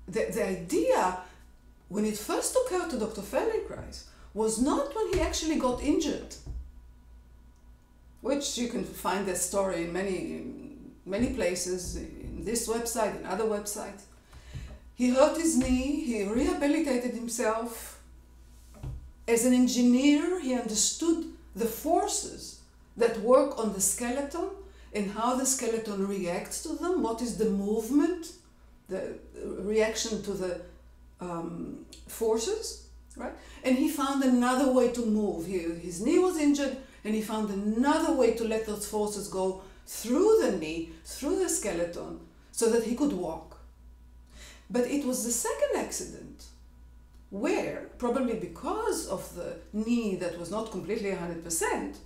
The idea, when it first occurred to Dr. Feldenkrais, was not when he actually got injured, which you can find that story in many places, in this website and other websites. He hurt his knee, he rehabilitated himself. As an engineer, he understood the forces that work on the skeleton and how the skeleton reacts to them, what is the movement, the reaction to the forces, right? And he found another way to move. His knee was injured, and he found another way to let those forces go through the knee, through the skeleton, so that he could walk. But it was the second accident where, probably because of the knee that was not completely 100%,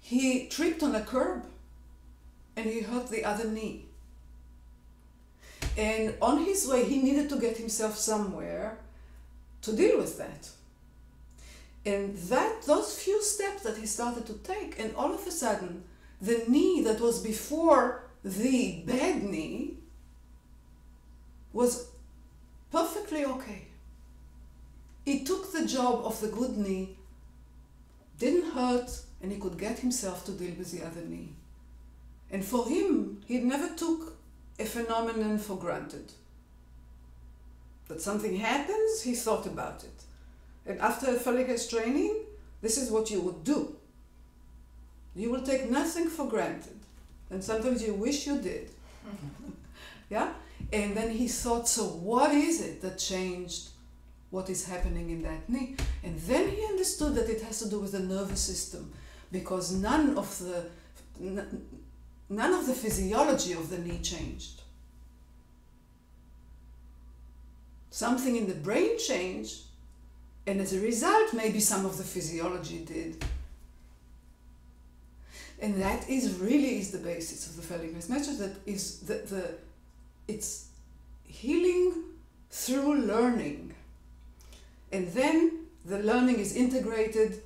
he tripped on a curb and he hurt the other knee. And on his way, he needed to get himself somewhere to deal with that. And those few steps that he started to take, and all of a sudden, the knee that was before the bad knee was perfectly okay. He took the job of the good knee, didn't hurt, and he could get himself to deal with the other knee. And for him, he never took a phenomenon for granted. That something happens, he thought about it. And after a Feldenkrais training, this is what you would do. You will take nothing for granted. And sometimes you wish you did. Yeah? And then he thought, so what is it that changed what is happening in that knee? And then he understood that it has to do with the nervous system, because none of the physiology of the knee changed. Something in the brain changed, and as a result, maybe some of the physiology did. And that is the basis of the Feldenkrais method. That is it's healing through learning. And then the learning is integrated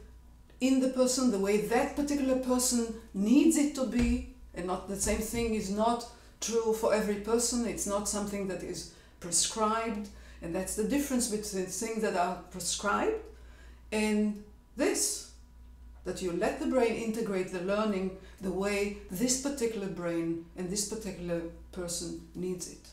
in the person the way that particular person needs it to be. And not the same thing is not true for every person. It's not something that is prescribed. And that's the difference between things that are prescribed and this, that you let the brain integrate the learning the way this particular brain and this particular person needs it.